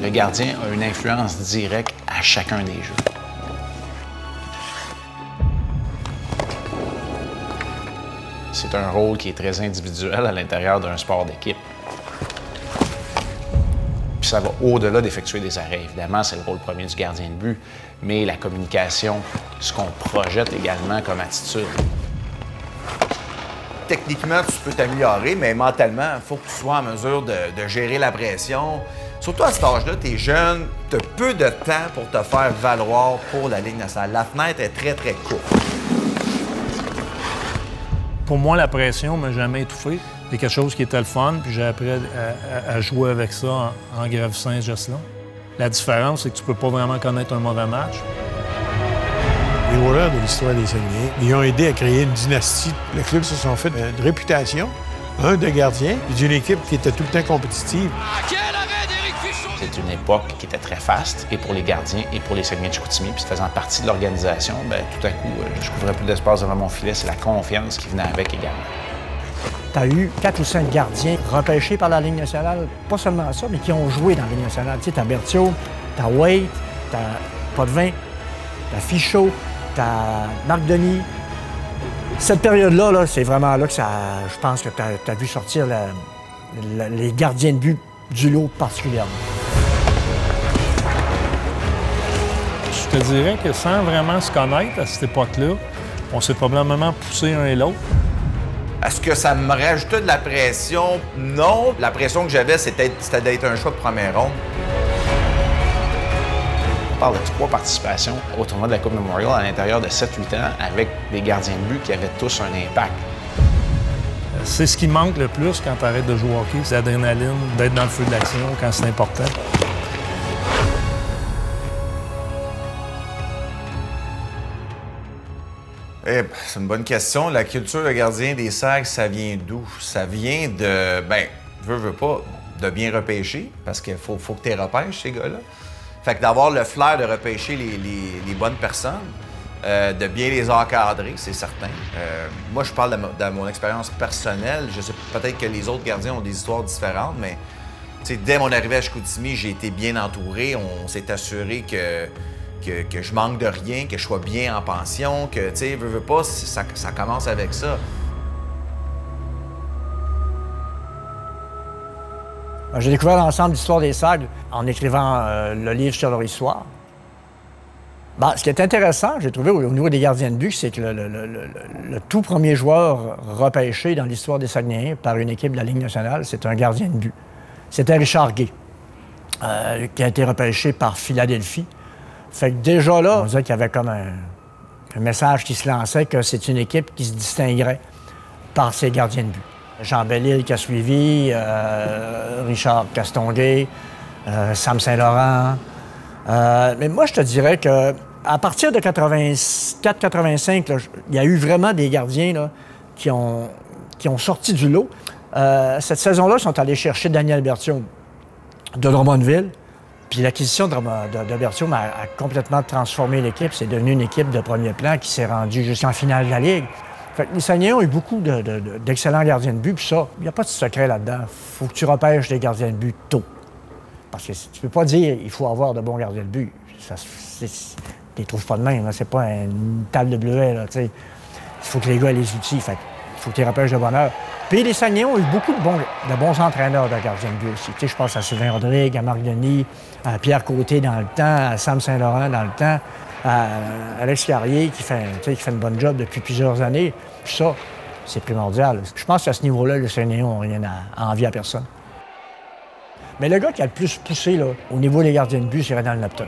Le gardien a une influence directe à chacun des jeux. C'est un rôle qui est très individuel à l'intérieur d'un sport d'équipe. Puis ça va au-delà d'effectuer des arrêts. Évidemment, c'est le rôle premier du gardien de but, mais la communication, ce qu'on projette également comme attitude. Techniquement, tu peux t'améliorer, mais mentalement, il faut que tu sois en mesure de gérer la pression. Surtout à cet âge-là, tu es jeune, tu as peu de temps pour te faire valoir pour la Ligue nationale. La fenêtre est très, très courte. Pour moi, la pression ne m'a jamais étouffé. C'est quelque chose qui était le fun, puis j'ai appris à jouer avec ça en gravissant ce geste-là. La différence, c'est que tu peux pas vraiment connaître un mauvais match. Les Oilers de l'histoire des Saguenay, ils ont aidé à créer une dynastie. Le club se sont fait une réputation, de gardien, puis d'une équipe qui était tout le temps compétitive. C'est une époque qui était très faste, et pour les gardiens, et pour les Saguenay de Chicoutimi. Puis faisant partie de l'organisation, bien, tout à coup, je couvrais plus d'espace devant mon filet. C'est la confiance qui venait avec également. Tu as eu 4 ou 5 gardiens repêchés par la Ligue nationale, pas seulement ça, mais qui ont joué dans la Ligue nationale. Tu sais, t'as Berthiaud, t'as Waite, t'as Potvin, t'as Fichot, t'as Marc Denis. Cette période-là, là, c'est vraiment là que je pense que t'as vu sortir les gardiens de but du lot particulièrement. Je te dirais que sans vraiment se connaître à cette époque-là, on s'est probablement poussé un et l'autre. Est-ce que ça me rajoutait de la pression? Non. La pression que j'avais, c'était d'être un choix de première ronde. On parle de 3 participations au tournoi de la Coupe Memorial à l'intérieur de 7-8 ans avec des gardiens de but qui avaient tous un impact. C'est ce qui manque le plus quand tu arrêtes de jouer au hockey, c'est l'adrénaline, d'être dans le feu de l'action quand c'est important. C'est une bonne question. La culture de gardien des Sags, ça vient d'où? Ça vient de, veux pas, de bien repêcher, parce qu'il faut que tu les repêches, ces gars-là. Fait que d'avoir le flair de repêcher les bonnes personnes, de bien les encadrer, c'est certain. Moi, je parle de mon expérience personnelle. Je sais peut-être que les autres gardiens ont des histoires différentes, mais dès mon arrivée à Chicoutimi, j'ai été bien entouré. On s'est assuré que je manque de rien, que je sois bien en pension, que, tu sais, veux pas, ça commence avec ça. J'ai découvert l'ensemble de l'histoire des Sags en écrivant le livre sur leur histoire. Ce qui est intéressant, j'ai trouvé, au niveau des gardiens de but, c'est que le tout premier joueur repêché dans l'histoire des Saguenayens par une équipe de la Ligue nationale, c'est un gardien de but. C'était Richard Gay, qui a été repêché par Philadelphie. Fait que déjà là, on disait qu'il y avait comme un message qui se lançait que c'est une équipe qui se distinguerait par ses gardiens de but. Jean Bellil qui a suivi, Richard Castonguay, Sam Saint-Laurent. Mais moi, je te dirais que à partir de 84-85, il y a eu vraiment des gardiens là, qui ont sorti du lot. Cette saison-là, ils sont allés chercher Daniel Berthiaume de Drummondville. Puis l'acquisition de Berthiaume a complètement transformé l'équipe. C'est devenu une équipe de premier plan qui s'est rendue jusqu'en finale de la Ligue. Fait que les Saguenayens ont eu beaucoup d'excellents gardiens de but. Puis ça, il n'y a pas de secret là-dedans. Il faut que tu repêches des gardiens de but tôt. Parce que tu peux pas dire qu'il faut avoir de bons gardiens de but. Tu les trouves pas de même. C'est pas une table de bleuet. Il faut que les gars aient les outils. Fait il faut que tu les repêches de bonne heure. Puis les Saguenayens ont eu beaucoup de bons entraîneurs de gardiens de but aussi. Je pense à Sylvain Rodrigue, à Marc Denis, à Pierre Côté dans le temps, à Sam Saint-Laurent dans le temps, à Alex Carrier qui fait une bonne job depuis plusieurs années. Puis ça, c'est primordial. Je pense qu'à ce niveau-là, les Saguenayens n'ont rien à envier à personne. Mais le gars qui a le plus poussé là, au niveau des gardiens de but, c'est Renald Neptune.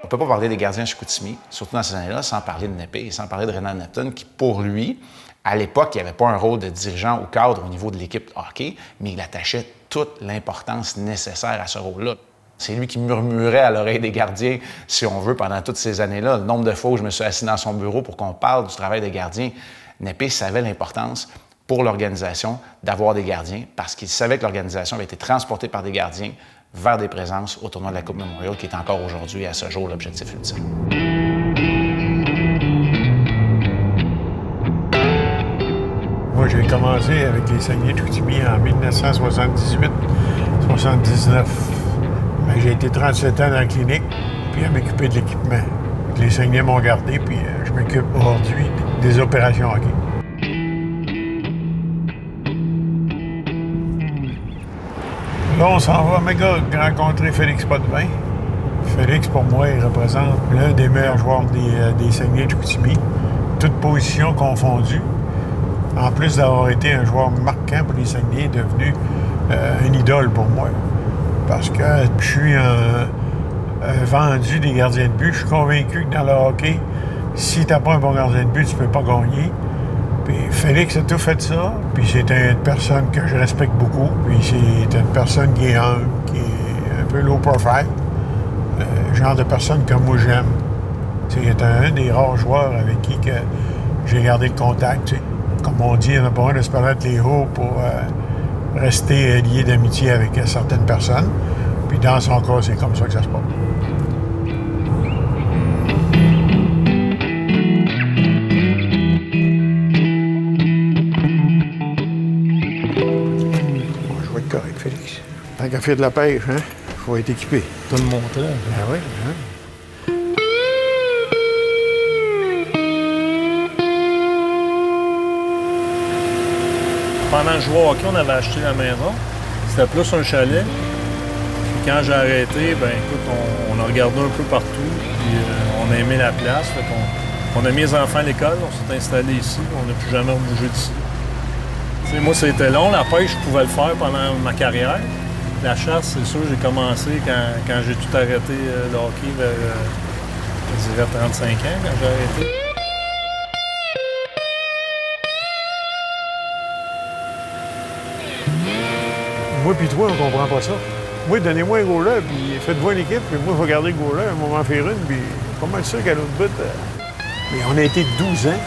On ne peut pas parler des gardiens de Chicoutimi, surtout dans ces années-là, sans parler de Népé et sans parler de Renald Neptune, qui, pour lui, à l'époque, il n'y avait pas un rôle de dirigeant ou cadre au niveau de l'équipe de hockey, mais il attachait toute l'importance nécessaire à ce rôle-là. C'est lui qui murmurait à l'oreille des gardiens, si on veut, pendant toutes ces années-là. Le nombre de fois où je me suis assis dans son bureau pour qu'on parle du travail des gardiens, Népé savait l'importance pour l'organisation d'avoir des gardiens, parce qu'il savait que l'organisation avait été transportée par des gardiens vers des présences au tournoi de la Coupe Memorial, qui est encore aujourd'hui, à ce jour, l'objectif ultime. Moi, j'ai commencé avec les Saguenay de Chicoutimi en 1978-79. J'ai été 37 ans dans la clinique, puis à m'occuper de l'équipement. Les Saguenay m'ont gardé, puis je m'occupe aujourd'hui des opérations hockey. Là, on s'en va à Méga rencontrer Félix Potvin. Félix, pour moi, il représente l'un des meilleurs joueurs des Saguenay de Chicoutimi, toutes positions confondues. En plus d'avoir été un joueur marquant pour les Saguenay, il est devenu une idole pour moi. Parce que je suis un vendu des gardiens de but. Je suis convaincu que dans le hockey, si tu n'as pas un bon gardien de but, tu ne peux pas gagner. Puis Félix a tout fait ça. Puis c'est une personne que je respecte beaucoup. Puis c'est une personne qui est humble, qui est un peu low profile. Le genre de personne que moi j'aime. C'est un des rares joueurs avec qui j'ai gardé le contact. T'sais. Comme on dit, il n'y en a pas un de se permettre les hauts pour rester lié d'amitié avec certaines personnes. Puis dans son cas, c'est comme ça que ça se passe. Bon, je vais être correct, Félix. Tant qu'à faire de la pêche, hein, il faut être équipé. Tout le monde là. Ah oui, hein? Pendant que je jouais au hockey, on avait acheté la maison. C'était plus un chalet. Puis quand j'ai arrêté, ben écoute, on a regardé un peu partout. Puis on a aimé la place. Fait on a mis les enfants à l'école, on s'est installé ici. On n'a plus jamais bougé d'ici. T'sais, moi, c'était long. La pêche, je pouvais le faire pendant ma carrière. La chasse, c'est sûr, j'ai commencé quand j'ai tout arrêté le hockey vers, je dirais, 35 ans, quand j'ai arrêté. Moi puis toi, on comprend pas ça. Moi, donnez-moi un goaler, puis faites-vous une équipe, puis moi, je vais garder le goaler, un moment faire une, puis pas mal sûr qu'à l'autre bout. Mais on a été 12 ans.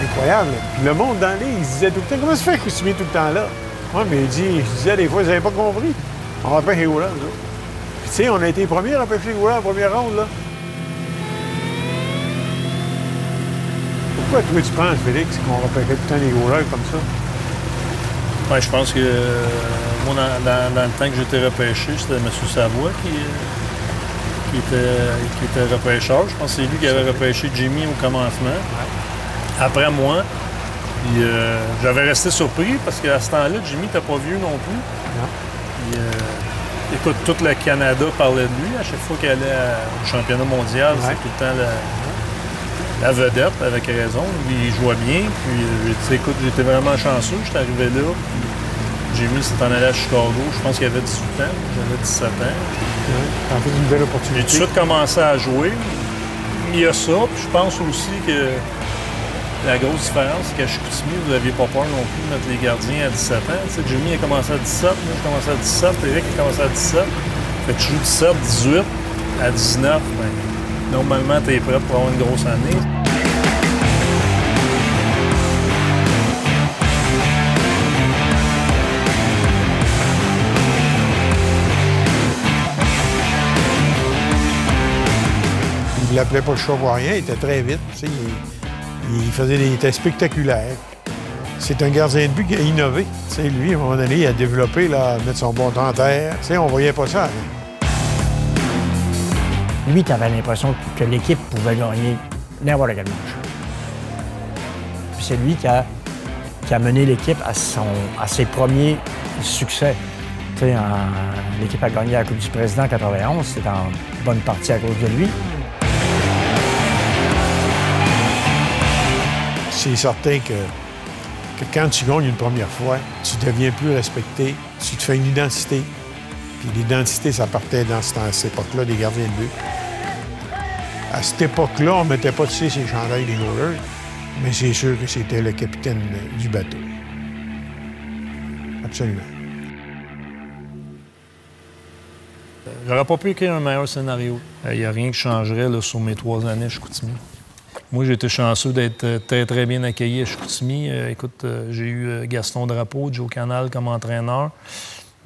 Incroyable. Puis le monde dans l'île, il se disait tout le temps, comment ça fait que vous suivez tout le temps là? Moi, mais je disais des fois, vous n'avez pas compris. On repêche les goalers, nous autres. Puis tu sais, on a été les premiers à repêcher les goalers en première ronde, là. Pourquoi toi, tu penses, Félix, qu'on repêchait tout le temps les goalers comme ça? Ouais, je pense que moi, dans le temps que j'étais repêché, c'était M. Savoie qui était repêcheur. Je pense que c'est lui qui avait repêché Jimmy au commencement. Après moi, puis, j'avais resté surpris parce qu'à ce temps-là, Jimmy n'était pas vieux non plus. Puis, écoute, tout le Canada parlait de lui. À chaque fois qu'il allait au championnat mondial, c'est tout le temps la vedette, avec raison. Il jouait bien. Puis, écoute, j'étais vraiment chanceux. J'étais arrivé là. Puis Jimmy s'est en allé à Chicago. Je pense qu'il avait 18 ans. J'avais 17 ans. T'as fait une belle opportunité. J'ai tout de suite commencé à jouer. Il y a ça. Puis je pense aussi que la grosse différence, c'est qu'à Chicoutimi, vous n'aviez pas peur non plus de mettre les gardiens à 17 ans. Tu sais, Jimmy a commencé à 17, moi j'ai commencé à 17, Eric a commencé à 17. Fait que tu joues 17, 18, à 19, ben, normalement, tu es prêt pour avoir une grosse année. Il ne l'appelait pas le Chavoirien, il était très vite. Tu sais, il était spectaculaire. C'est un gardien de but qui a innové. Tu sais, lui, à un moment donné, il a développé, là, mettre son bon temps en terre. Tu sais, on voyait pas ça. Lui, tu avais l'impression que l'équipe pouvait gagner n'importe quel match. Puis c'est lui qui a mené l'équipe à ses premiers succès. Tu sais, l'équipe a gagné la Coupe du Président en 91, c'est en bonne partie à cause de lui. C'est certain que quand tu gagnes une première fois, tu deviens plus respecté, tu te fais une identité. Puis l'identité, ça partait dans cette époque-là des gardiens de but. À cette époque-là, on ne mettait pas de ces chandails des goalers, mais c'est sûr que c'était le capitaine du bateau. Absolument. J'aurais pas pu écrire un meilleur scénario. Il n'y a rien qui changerait là, sur mes 3 années à Chicoutimi. Moi, j'ai été chanceux d'être très, très bien accueilli à Chicoutimi. Écoute, j'ai eu Gaston Drapeau, Joe Canal comme entraîneur.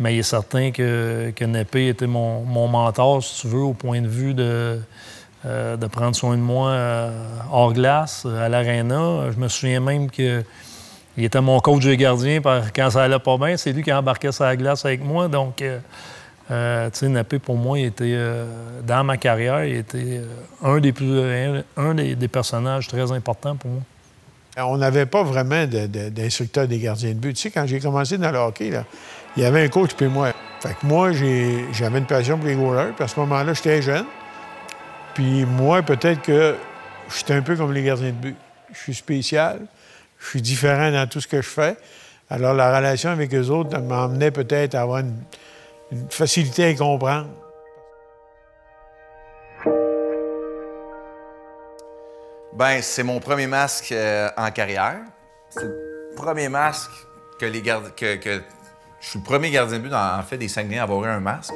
Mais il est certain que Népé était mon mentor, si tu veux, au point de vue de prendre soin de moi hors glace, à l'aréna. Je me souviens même que il était mon coach de gardien. Quand ça allait pas bien, c'est lui qui embarquait sur la glace avec moi. Donc, tu sais, Nappé, pour moi, il était, dans ma carrière, il était un des personnages très importants pour moi. On n'avait pas vraiment d'instructeur des gardiens de but. Tu sais, quand j'ai commencé dans le hockey, là, il y avait un coach puis moi. Fait que moi, j'avais une passion pour les goalers, puis à ce moment-là, j'étais jeune. Puis moi, peut-être que j'étais un peu comme les gardiens de but. Je suis spécial, je suis différent dans tout ce que je fais. Alors, la relation avec eux autres m'emmenait peut-être à avoir une facilité à y comprendre. Ben, c'est mon premier masque en carrière. C'est le premier masque que les gardiens... Je suis le premier gardien de but, en fait, des Saguenay à avoir eu un masque.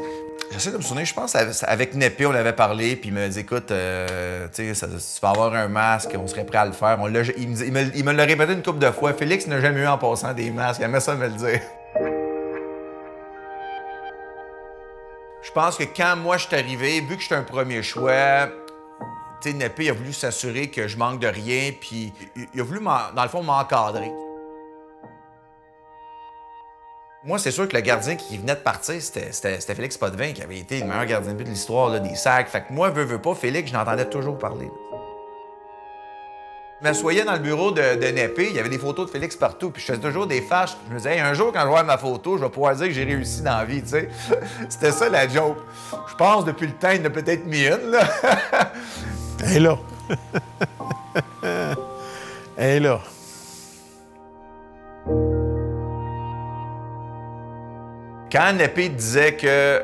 J'essaie de me souvenir, je pense, avec Nappé, on avait parlé, puis il me dit, écoute, tu sais, tu vas avoir un masque, on serait prêt à le faire. Il me l'a répété une couple de fois. Félix n'a jamais eu en passant des masques, il aimait ça me le dire. Je pense que quand moi je suis arrivé, vu que j'étais un premier choix, tu sais, Nappé, il a voulu s'assurer que je manque de rien, puis il a voulu, dans le fond, m'encadrer. Moi, c'est sûr que le gardien qui venait de partir, c'était Félix Potvin, qui avait été le meilleur gardien de but de l'histoire des Sacs. Fait que moi, veux pas, Félix, je l'entendais toujours parler. Je m'assoyais dans le bureau de Nappé, il y avait des photos de Félix partout, puis je faisais toujours des fâches. Je me disais, hey, un jour, quand je vais voir ma photo, je vais pouvoir dire que j'ai réussi dans la vie, tu sais. C'était ça, la joke. Je pense, depuis le temps, il en a peut-être mis une, là. Elle est là. Elle est là. Quand Nappé disait que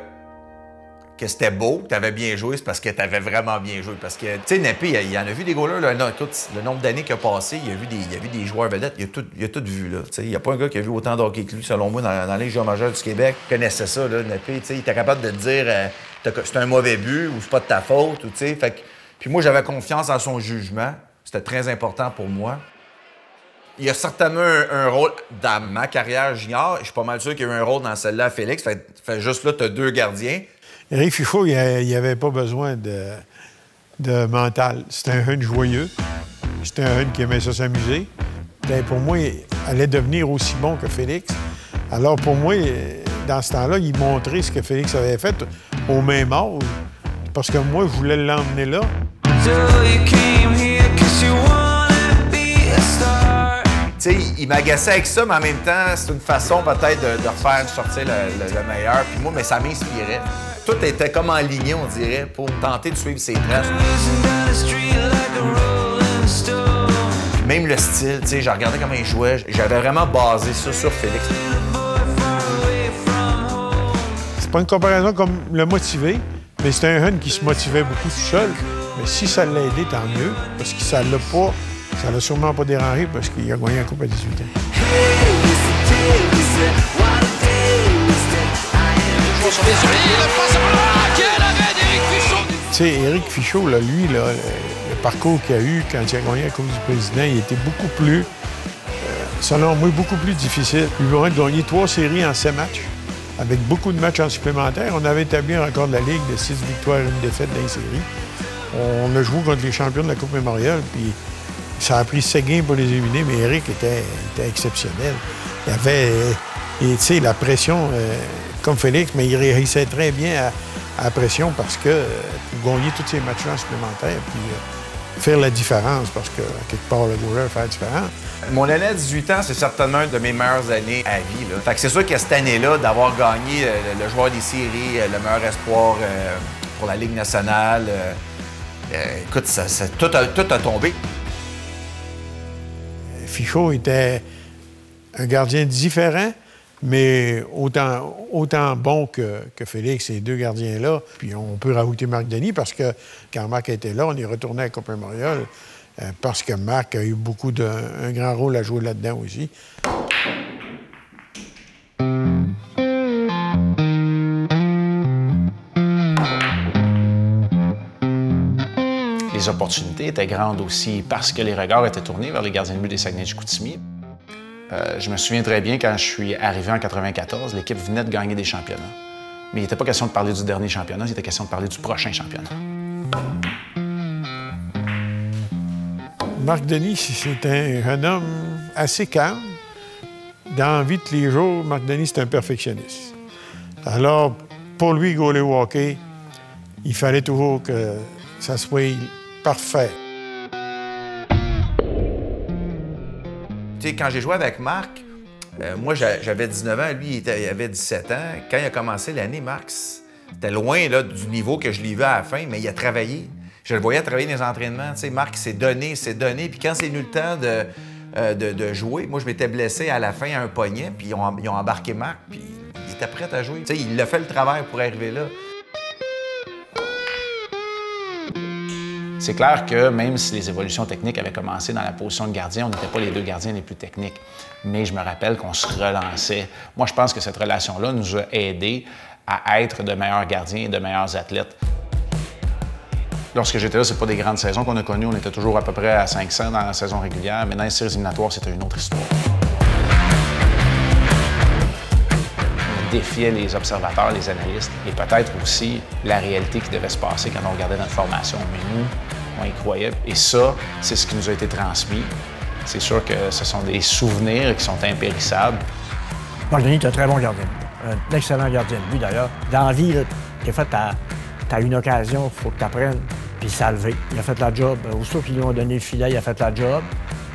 c'était beau, que tu avais bien joué, c'est parce que tu avais vraiment bien joué. Parce que, tu sais, Nappé, il en a vu des goalers, là, le nombre d'années qu'il a passé, il a vu des joueurs vedettes, il a tout vu, là. Il n'y a pas un gars qui a vu autant de hockey que lui, selon moi, dans la Ligue majeure du Québec. Il connaissait ça, là, Nappé, tu sais, il était capable de te dire c'est un mauvais but ou c'est pas de ta faute, tu sais. Puis moi, j'avais confiance en son jugement. C'était très important pour moi. Il y a certainement un rôle dans ma carrière junior. Je suis pas mal sûr qu'il y a eu un rôle dans celle-là à Félix. Fait juste là, tu as deux gardiens. Éric Fichaud, il n'y avait pas besoin de mental. C'était un jeune joyeux. C'était un jeune qui aimait ça s'amuser. Pour moi, il allait devenir aussi bon que Félix. Alors pour moi, dans ce temps-là, il montrait ce que Félix avait fait au même âge. Parce que moi, je voulais l'emmener là. Tu sais, il m'agaçait avec ça, mais en même temps, c'est une façon peut-être de refaire sortir le meilleur. Puis moi, mais ça m'inspirait. Tout était comme en ligne, on dirait, pour tenter de suivre ses traces. Même le style, tu sais, je regardais comment il jouait. J'avais vraiment basé ça sur Félix. C'est pas une comparaison comme le motiver, mais c'est un jeune qui se motivait beaucoup tout seul. Mais si ça l'a aidé, tant mieux, parce que ça l'a pas... Ça l'a sûrement pas dérangé parce qu'il a gagné la Coupe à 18 ans. Tu sais, Éric Fichaud, là, lui, là, le parcours qu'il a eu quand il a gagné la Coupe du Président, il était beaucoup plus, selon moi, beaucoup plus difficile. Il aurait gagné 3 séries en 7 matchs, avec beaucoup de matchs en supplémentaire. On avait établi un record de la Ligue de 6 victoires et 1 défaite dans les séries. On a joué contre les champions de la Coupe Mémorial, puis ça a pris 7 games pour les éliminer, mais Éric était exceptionnel. Il avait, tu sais, la pression, comme Félix, mais il réussissait très bien à la pression parce que pour gagner tous ces matchs-là en supplémentaire, puis faire la différence, parce que quelque part, le goaler fait la différence. Mon année à 18 ans, c'est certainement une de mes meilleures années à vie, là. Fait que c'est sûr que cette année-là, d'avoir gagné le joueur des séries, le meilleur espoir pour la Ligue nationale, écoute, tout a tombé. Fichaud était un gardien différent, mais autant bon que Félix, ces deux gardiens-là. Puis on peut rajouter Marc Denis, parce que quand Marc était là, on est retourné à la Coupe Mémorial, parce que Marc a eu un grand rôle à jouer là-dedans aussi. Les opportunités étaient grandes aussi parce que les regards étaient tournés vers les gardiens de but des Saguenay-du-Chicoutimi. Je me souviens très bien, quand je suis arrivé en 1994, l'équipe venait de gagner des championnats. Mais il n'était pas question de parler du dernier championnat, il était question de parler du prochain championnat. Marc Denis, c'est un jeune homme assez calme, dans la vie de tous les jours, Marc Denis, c'est un perfectionniste. Alors, pour lui, goaler au hockey, il fallait toujours que ça soit parfait. Tu sais, quand j'ai joué avec Marc, moi, j'avais 19 ans, lui, il avait 17 ans. Quand il a commencé l'année, Marc, c'était loin là, du niveau que je l'ai vu à la fin, mais il a travaillé. Je le voyais travailler dans les entraînements. Tu sais, Marc, il s'est donné. Puis quand c'est venu le temps de jouer, moi, je m'étais blessé à la fin à un poignet, puis ils ont embarqué Marc, puis il était prêt à jouer. Tu sais, il a fait le travail pour arriver là. C'est clair que même si les évolutions techniques avaient commencé dans la position de gardien, on n'était pas les deux gardiens les plus techniques. Mais je me rappelle qu'on se relançait. Moi, je pense que cette relation-là nous a aidés à être de meilleurs gardiens et de meilleurs athlètes. Lorsque j'étais là, c'est pas des grandes saisons qu'on a connues. On était toujours à peu près à 500 dans la saison régulière. Mais dans les séries éliminatoires, c'était une autre histoire. On défiait les observateurs, les analystes et peut-être aussi la réalité qui devait se passer quand on regardait notre formation. Mais nous, on y croyait. Et ça, c'est ce qui nous a été transmis. C'est sûr que ce sont des souvenirs qui sont impérissables. Marc Denis est un très bon gardien. Un excellent gardien de but, d'ailleurs. Dans la vie, des fois, t'as une occasion, il faut que tu apprennes. Puis ça a levé. Il a fait la job. Aussitôt qu'ils lui ont donné le filet, il a fait la job.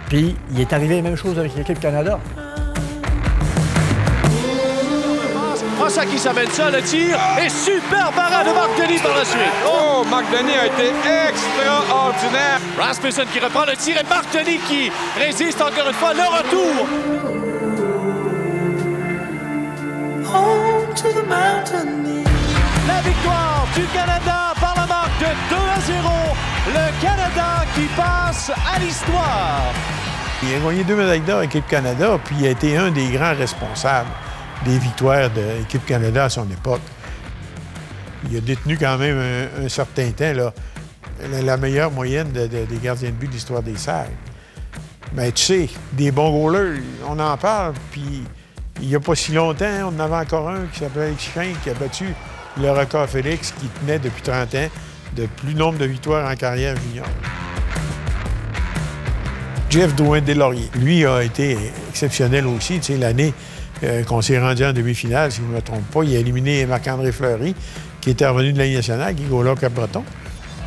Puis il est arrivé la même chose avec l'équipe Canada. Qui s'amène ça, le tir, et super parade de Marc Denis par la suite. Oh, Marc Denis a été extraordinaire. Rasmussen qui reprend le tir et Marc Denis qui résiste encore une fois. Le retour. La victoire du Canada par la marque de 2-0. Le Canada qui passe à l'histoire. Il a gagné 2 médailles d'or avec l'équipe Canada, puis il a été un des grands responsables des victoires de l'équipe Canada à son époque. Il a détenu quand même un certain temps là, la meilleure moyenne des gardiens de but de l'histoire des Sags. Mais tu sais, des bons goalers, on en parle, puis il n'y a pas si longtemps, on en avait encore un qui s'appelait Alex Schenck, qui a battu le record Félix, qui tenait depuis 30 ans de plus nombre de victoires en carrière junior. Jeff Drouin-Deslauriers, lui a été exceptionnel aussi, tu sais, l'année qu'on s'est rendu en demi-finale, si je ne me trompe pas. Il a éliminé Marc-André Fleury, qui était revenu de la Ligue nationale, qui est goaler au Cap-Breton.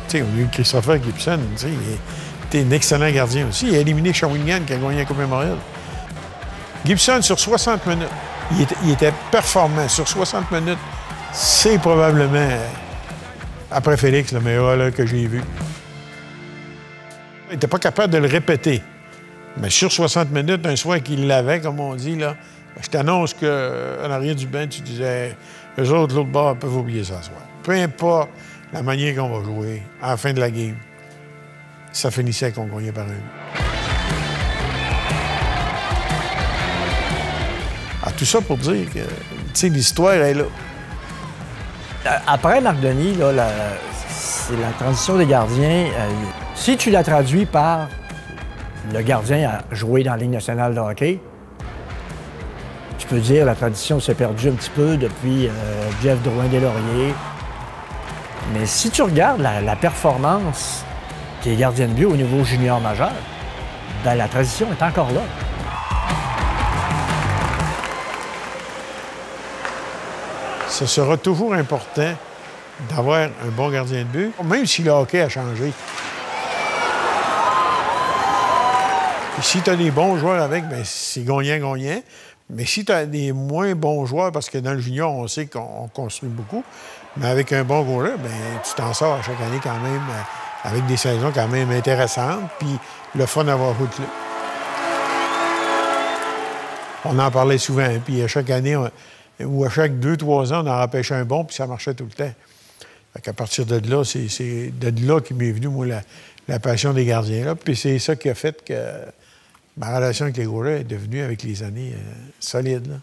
Tu sais, on a eu Christopher Gibson, tu sais, il était un excellent gardien aussi. Il a éliminé Shawinigan, qui a gagné la Coupe Memorial. Gibson, sur 60 minutes, il était performant. Sur 60 minutes, c'est probablement, après Félix, le meilleur là, que j'ai vu. Il n'était pas capable de le répéter. Mais sur 60 minutes, un soir qu'il l'avait, comme on dit, là, je t'annonce qu'en arrière du banc, tu disais, eux autres, l'autre bord, peuvent oublier ça ce soir. Peu importe la manière qu'on va jouer, à la fin de la game, ça finissait qu'on gagnait par un. Alors, tout ça pour dire que, tu sais, l'histoire est là. Après Marc Denis, là, c'est la transition des gardiens. Si tu la traduis par le gardien a joué dans la Ligue nationale de hockey, tu peux dire que la tradition s'est perdue un petit peu depuis Jeff Drouin-Deslauriers. Mais si tu regardes la performance des gardiens de but au niveau junior majeur, ben, la tradition est encore là. Ce sera toujours important d'avoir un bon gardien de but, même si le hockey a changé. Et si tu as des bons joueurs avec, bien, c'est gagnant-gagnant. Mais si tu as des moins bons joueurs, parce que dans le junior, on sait qu'on construit beaucoup, mais avec un bon goaler, bien, tu t'en sors à chaque année quand même, avec des saisons quand même intéressantes, puis le fun d'avoir joué de club. On en parlait souvent, hein, puis à chaque année, ou à chaque 2-3 ans, on en repêchait un bon, puis ça marchait tout le temps. Fait qu'à partir de là, c'est de là qui m'est venue, moi, la passion des gardiens. Là. Puis c'est ça qui a fait que ma relation avec les goalers est devenue, avec les années, solide. Là.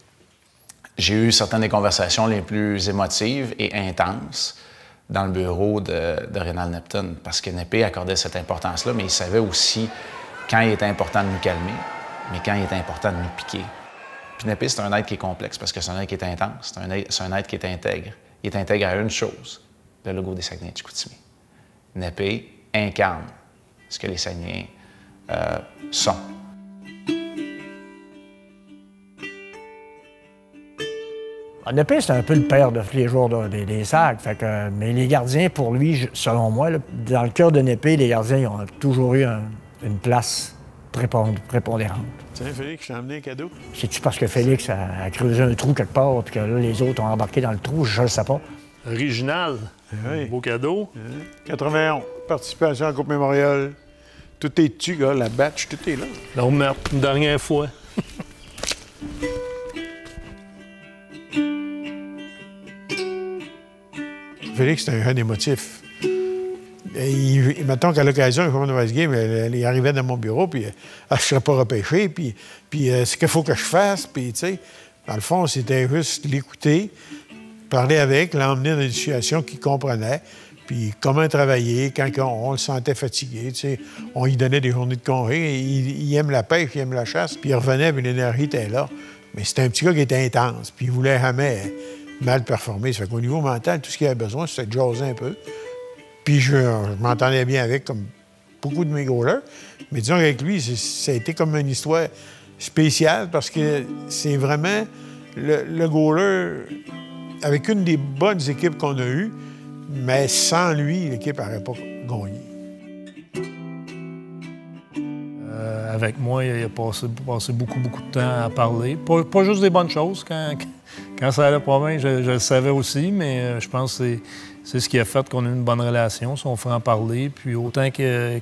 J'ai eu certaines des conversations les plus émotives et intenses dans le bureau de Rénal Neptune, parce que Népé accordait cette importance-là, mais il savait aussi quand il était important de nous calmer, mais quand il était important de nous piquer. Puis Népé, c'est un être qui est complexe, parce que c'est un être qui est intense, c'est un être qui est intègre. Il est intègre à une chose, le logo des Saguenay-Chicoutimi. Népé incarne ce que les Saguenayens sont. Népé, c'est un peu le père de tous les joueurs des Sags. Mais les gardiens, pour lui, selon moi, là, dans le cœur de Népé, les gardiens ils ont toujours eu une place prépondérante. Tiens, Félix, je t'ai amené un cadeau. C'est-tu parce que Félix a creusé un trou quelque part puis que là, les autres ont embarqué dans le trou? Je ne le sais pas. Original. Oui. Beau cadeau. 91, participation à la Coupe Mémorial. Tout est dessus, gars, la batch, tout est là. La remettre une dernière fois. Félix, c'est un jeune émotif. Mettons qu'à l'occasion, il fait une mauvaise game, il arrivait dans mon bureau, puis je ne serais pas repêché, puis ce qu'il faut que je fasse, puis tu sais, dans le fond, c'était juste l'écouter, parler avec, l'emmener dans une situation qu'il comprenait, puis comment travailler quand on le sentait fatigué, tu sais. On lui donnait des journées de congé, il aime la pêche, il aime la chasse, puis il revenait, puis l'énergie était là. Mais c'était un petit gars qui était intense, puis il voulait jamais mal performer. Ça fait qu'au niveau mental, tout ce qu'il avait besoin, c'était de jaser un peu. Puis je m'entendais bien avec, comme beaucoup de mes goalers. Mais disons qu'avec lui, ça a été comme une histoire spéciale parce que c'est vraiment le goaler avec une des bonnes équipes qu'on a eues, mais sans lui, l'équipe n'aurait pas gagné. Avec moi, il a passé beaucoup de temps à parler. Pas juste des bonnes choses. Quand ça allait pas bien, je le savais aussi, mais je pense que c'est ce qui a fait qu'on a eu une bonne relation, son franc-parler. Puis autant que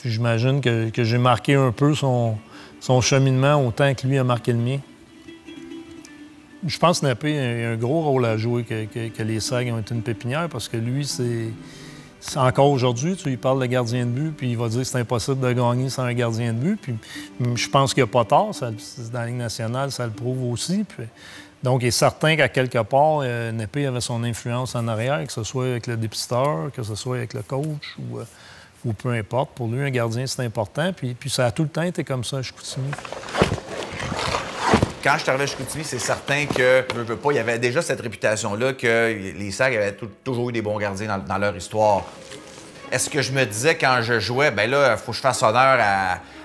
j'imagine que j'ai marqué un peu son cheminement, autant que lui a marqué le mien. Je pense que Népé a un gros rôle à jouer, que les Sags ont été une pépinière, parce que lui, c'est encore aujourd'hui, tu lui parles de gardien de but, puis il va dire que c'est impossible de gagner sans un gardien de but. Puis je pense qu'il n'y a pas tort. Dans la Ligue nationale, ça le prouve aussi. Puis, donc, il est certain qu'à quelque part, Népé avait son influence en arrière, que ce soit avec le dépisteur, que ce soit avec le coach ou peu importe. Pour lui, un gardien, c'est important. Puis ça a tout le temps été comme ça à Chicoutimi. Quand je suis arrivé à Chicoutimi, c'est certain que, il y avait déjà cette réputation-là que les Sags avaient toujours eu des bons gardiens dans leur histoire. Est-ce que je me disais quand je jouais, ben là, il faut que je fasse honneur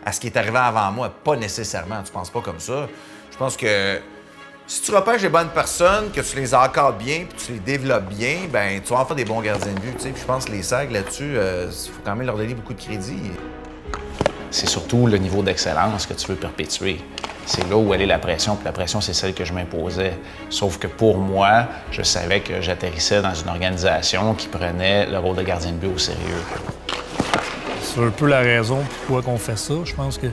à ce qui est arrivé avant moi? Pas nécessairement, tu penses pas comme ça. Je pense que si tu repêches les bonnes personnes, que tu les encadres bien, puis tu les développes bien, ben tu vas en faire des bons gardiens de but. Puis je pense que les Sags, là-dessus, il faut quand même leur donner beaucoup de crédit. C'est surtout le niveau d'excellence que tu veux perpétuer. C'est là où elle est la pression, puis la pression, c'est celle que je m'imposais. Sauf que pour moi, je savais que j'atterrissais dans une organisation qui prenait le rôle de gardien de but au sérieux. C'est un peu la raison pourquoi on fait ça. Je pense que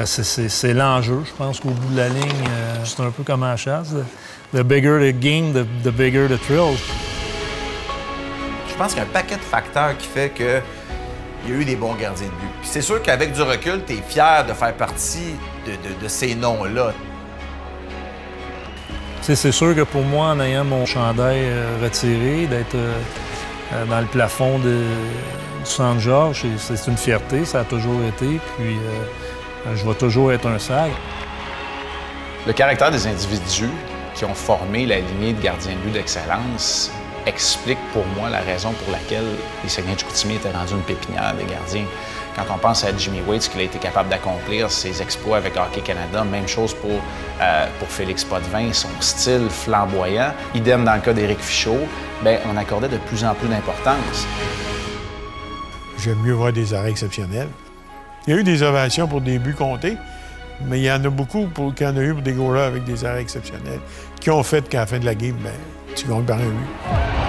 c'est l'enjeu. Je pense qu'au bout de la ligne, c'est un peu comme en chasse. The bigger the game, the bigger the thrill. Je pense qu'il y a un paquet de facteurs qui fait que il y a eu des bons gardiens de but. Puis c'est sûr qu'avec du recul, tu es fier de faire partie de ces noms-là. C'est sûr que pour moi, en ayant mon chandail retiré, d'être dans le plafond du Centre-Georges, c'est une fierté, ça a toujours été. Puis je vais toujours être un Sag. Le caractère des individus qui ont formé la lignée de gardiens de but d'excellence explique pour moi la raison pour laquelle les Saguenay de Chicoutimi étaient rendus une pépinière des gardiens. Quand on pense à Jimmy Wade, ce qu'il a été capable d'accomplir, ses exploits avec Hockey Canada, même chose pour Félix Potvin, son style flamboyant. Idem dans le cas d'Éric Fichaud, bien, on accordait de plus en plus d'importance. J'aime mieux voir des arrêts exceptionnels. Il y a eu des ovations pour des buts comptés, mais il y en a beaucoup qu'il y en a eu pour des goalers avec des arrêts exceptionnels qui ont fait qu'à la fin de la game, bien, tu gagnes par un but.